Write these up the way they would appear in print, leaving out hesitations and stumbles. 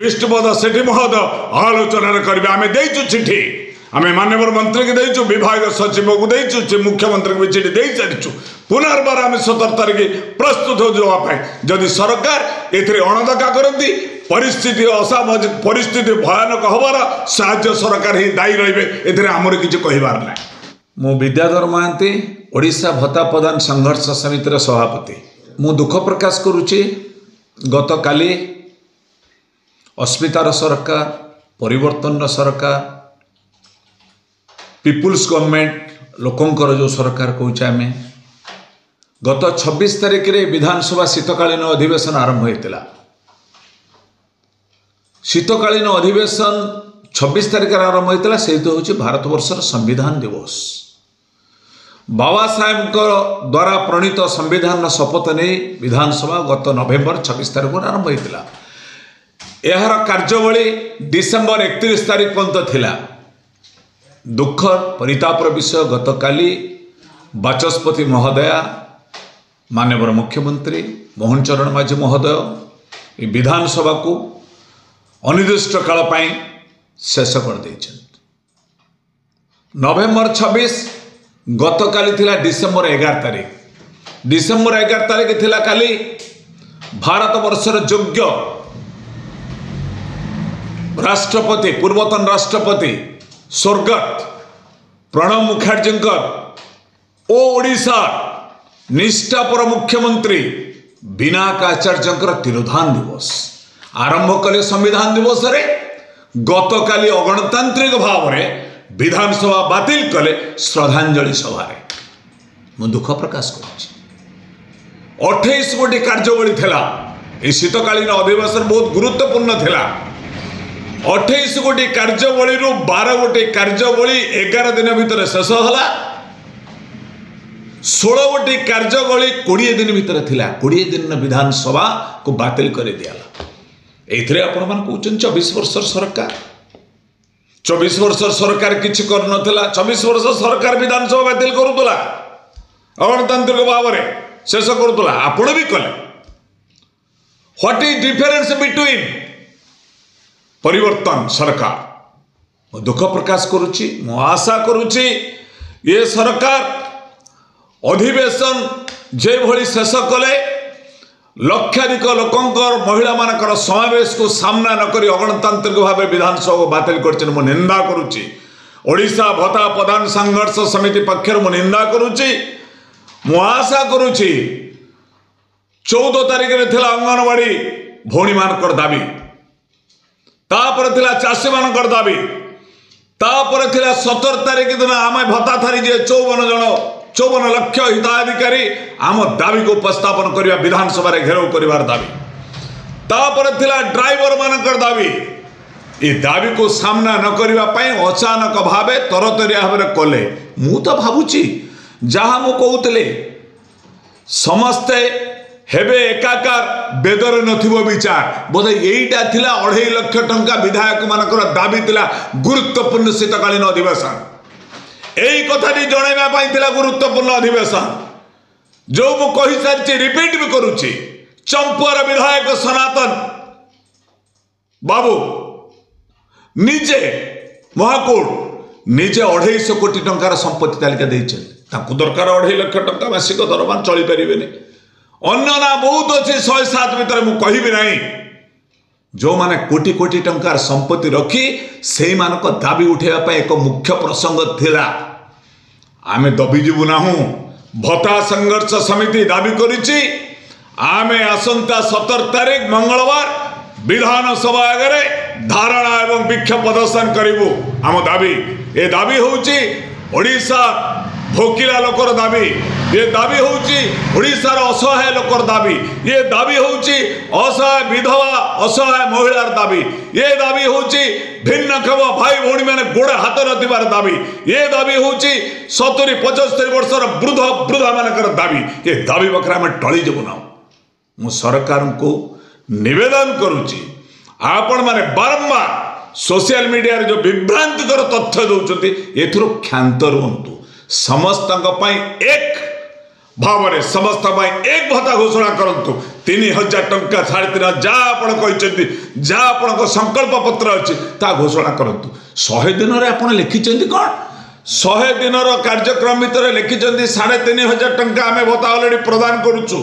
विष्णुपद सेठी महोदय आलोचना करेंगे आम देचु चिठी आम माननीय मंत्री की देचु विभाग सचिव को देचु मुख्यमंत्री को चिठी दे सारी पुनर्बार आम 17 तारीख प्रस्तुत हो जावाई जदि सरकार एथिरे अणदेखा करती परिस्थिति असामाजिक परिस्थिति भयानक हबार साहाय्य सरकार ही दायी रे आमर किसी कहबार ना। मु विद्याधर महांती ओडिशा भत्ता प्रदान संघर्ष समितिर सभापति मु दुख प्रकाश करुच्ची गत काली अस्मितार सरकार परिवर्तन सरकार पीपुल्स गवर्नमेंट लोकंकर जो सरकार कहूँ आम गत 26 तारीख रे विधानसभा शीतकालीन अधिवेशन आरंभ होता शीतकालीन अधिवेशन 26 तारीख आरंभ होता से हूँ भारतवर्षर संविधान दिवस बाबा साहेब द्वारा प्रणीत संविधान शपथ नहीं विधानसभा गत नवेम्बर 26 तारीख आरंभ होता यार कार्यवली डिसेम्बर 31 तारीख पर्यंत थिला। दुख परितापर विषय गत काली बाचस्पति महोदया माननीय मुख्यमंत्री मोहन चरण माझी महोदय विधानसभा को अनिर्दिष्ट काल पाई शेष कर देछन। नवेम्बर 26 गत काली थिला डिसेम्बर 11 तारीख डिसेम्बर 11 तारीख थिला काली भारत वर्षर योग्य राष्ट्रपति पूर्वतन राष्ट्रपति स्वर्गत प्रणब मुखर्जी ओडिशा निष्ठापर मुख्यमंत्री विनायक आचार्य तिरोधान दिवस आरंभ कले संविधान दिवस रे गत काली अगणतांत्रिक भाव में विधानसभा बातिल कले श्रद्धांजलि सभा मु दुख प्रकाश कर 28 गोटी कार्यवली थिला ए शीतकालीन अधिवेशन बहुत गुरुत्वपूर्ण थिला 28 गोटी कार्यवली 12 गोटी कार्यवली 11 दिन भितर शेष होला 16 गोटी कार्यवली 20 दिन भितर थिला 20 दिन विधानसभा को बातिल कर दियाला। एथिरे आपण मान कहउछन 24 वर्ष सरकार 24 वर्ष सरकार किछि कर नथला 24 वर्ष सरकार विधानसभा बातिल करूतला अगणतांत्रिक भाव में शेष करूतला आपण भी कले। व्हाट इज डिफरेंस बिटवीन परिवर्तन सरकार दुख प्रकाश करुच्ची मु आशा करुच्ची ये सरकार अधिवेशन जे भली शेष कले लक्षाधिक लोकंकर महिला मानकर समावेश को सामना न करी अगणतांत्रिक भाव विधानसभा को बातिल कर निंदा करुच्ची ओडिशा भत्ता प्रदान संघर्ष समिति पक्षर मु निंदा करुच्ची मु आशा करुच्ची 14 तारीख में थिला अंगनवाड़ी भौणी मानकर दाबी तापर थिला चाषी मानकर दाबी तापर थिला 17 तारीख दिन आम भत्ता थारी जे 54 लक्ष हिताधिकारी आम दाबी को उपस्थापन करवा विधानसभा घेराव कर दाबी तापर थिला ड्राइवर मानकर दाबी ये दाबी को सामना न करने अचानक भावे तरतरिया भाव कले मु तो भावुची जहाँ मु कहूले समस्ते हेबे एकाकार बेदर नथिबो विचार बोधे यहीटा थिला 2.5 लाख टंका विधायक मानकर दाबी थिला गुरुत्वपूर्ण शीतकालीन अधिवेशन यही कथाटी जनइबा पई थिला गुरुत्वपूर्ण अधिवेशन जो मु कहि सारछि रिपीट भी करूछि चंपुआर विधायक सनातन बाबू निजे महाकोर्ट निजे 250 कोटी टंकार संपत्ति तालिका देइछन ताकू दरकार 2.5 लाख टंका मासिक दरमा चली परिबेनी अन्य ना बहुत अच्छे 107 भितर मु कहबी नहीं जो माने कोटी कोटी टंकार संपत्ति रखी से मानक दाबी उठेबा एक मुख्य प्रसंग थिला आमे दबीजीबू नाहू भत्ता संघर्ष समिति दाबी करिछि आमे आसंता 17 तारीख मंगलवार विधानसभा आगे धारणा एवं विक्षोभ प्रदर्शन करिबू आम दाबी ए दाबी होउछि ओडिशा भोकिला लोकर दाबी ये दाबी होउछि ओडिशार असहाय लोकर दाबी ये दाबी होउछि असहाय विधवा असहाय महिलार दाबी ये दाबी होउछि भिन्नक्षम भाई भौणी माने गोड़ हाथ नथिबार दाबी ये दाबी होउछि 70-75 वर्षर वृद्धा मानकर दाबी ये दाबी बखरा में टळी जबु ना मु सरकार को निवेदन करुच्ची आपण माने बारंबार सोशल मीडिया रे जो विभ्रांतिकर तथ्य दौरान एथुर क्षांत रुहतु समस्त एक भाव में समस्त एक भत्ता घोषणा करूँ 3000 टंका 3500 जहाँ आप जहाँ आप संकल्प पत्र अच्छी ता घोषणा करूँ 100 दिन में आप लिखिं कौन 100 दिन कार्यक्रम भितर लिखिं 3500 टंका आम भत्ता अलरेडी प्रदान करुचु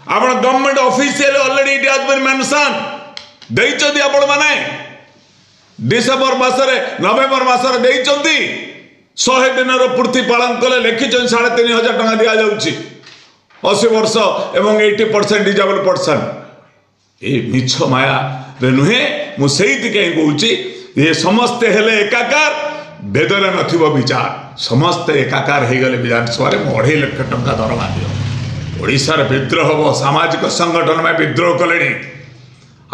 आप government official already it has been mention देइचंदी आपण माने डिसेंबर मासरे नवेम्बर मासरे देइचंदी 100 दिन पूर्ति पालन कले लिखिं 3500 टंका दिया जाउची 80 वर्ष एवं 80% डिजेबल पर्सन ए मिछ माया रे नुहे मु सेइति के कहूची ये समस्त हेले एकाकार बेदले नथिबो विचार समस्त एकाकार हे गले विधानसभा रे 2.5 लाख टंका दरमा दियो ओडिशार विद्रोह हो सामाजिक संगठन में विद्रोह कले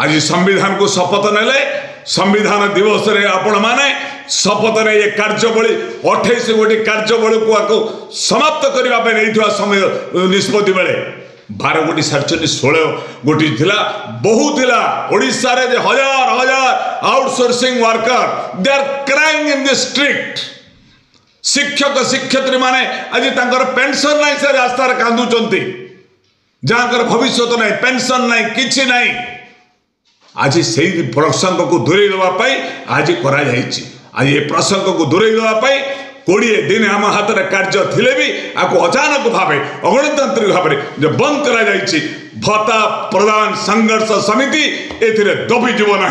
आज संविधान को शपथ नेले संविधान दिवस रे आपण माने शपथ ने ये कार्यबली 28 गोटी कार्यबली को समाप्त करने नहीं समय निष्पत्ति बेले 12 गोटी 16 गोटी थिला बहुत थिला ओडिशा रे हजार हजार outsourcing worker they are crying in the street शिक्षक शिक्षयित्री माने आज तांकर पेंशन नहीं से रास्ता कांदुचंती जहाँकर भविष्य नहीं पेंशन नहीं किछि नहीं आज से प्रसंग को दूरे देवाई आज करा आज ये प्रसंग को दूरे देवाई 20 दिन आम हाथ में कार्य थिले भी आपको अचानक भाव अगणतांत्रिक भाव में जो बंद करा भत्ता प्रदान संघर्ष समिति ए दबिजीव ना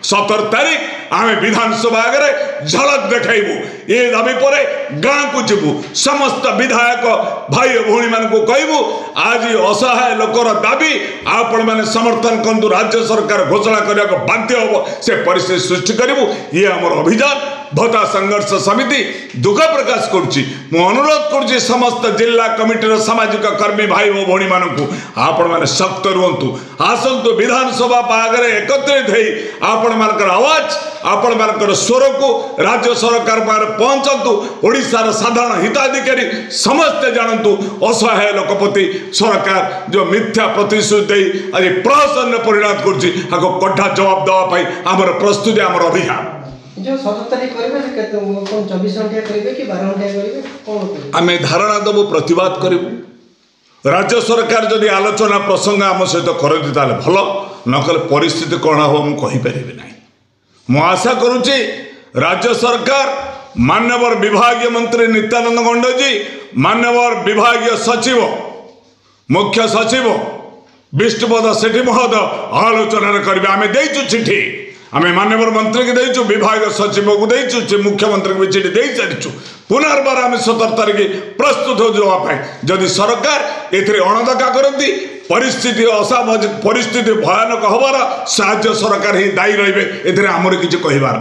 17 तारीख आम विधानसभा आगे झलक देखू ये दाबी पर गाँ को जीवु समस्त विधायक भाई भौणी मान कहबू आज असहाय लोकर दाबी आपण मैंने समर्थन करतु राज्य सरकार घोषणा करने को बाध्य हम से परिस्थिति सृष्टि करूँ ये आमर अभियान भत्ता संघर्ष समिति दुख प्रकाश करुच्ची मु अनुरोध करुच्ची समस्त जिला कमिटीर सामाजिक कर्मी भाई और भौणी मानू आपण मैंने शक्त रुहतु आसतु विधानसभा आगे एकत्रित हो आपण मानकर आवाज आपण मानकर स्वर को राज्य सरकार पाखे पहुंचतु ओडिशार साधारण हिताधिकारी समस्ते जानतु असहाय लोकपति सरकार जो मिथ्या प्रतिश्रुति आज प्रहसन में परिणत करुच्ची कठा जवाब देवाई आमर प्रस्तुति आमर अभियान जो 17 तारीख करेबे से 24 घंटा करेबे कि 12 घंटा करेबे कोन आमे धारणा देबो प्रतिवाद करिबो राज्य सरकार जदि आलोचना प्रसंग आम सहित करती ताले भल नकले परिस्थिति कौन हो मु कहि परिबे नाही मु आशा करूची राज्य सरकार माननीय विभागीय मंत्री नित्यानंद गंड जी माननीय विभागीय सचिव मुख्य सचिव विष्णुपद सेठी महोदय आलोचना करेंगे आम देचु चिठी आम माननीय मंत्री की देचु विभाग सचिव को देचु मुख्यमंत्री को चिठी दे सारी पुनर्बार आम 17 तारीख प्रस्तुत हो जावाई जदि सरकार एथिरे अणदेखा करती परिस्थिति असामाजिक परिस्थिति भयानक हबार साहाय्य सरकार ही दायी रहिबे एथिरे आमर किछि कहिबार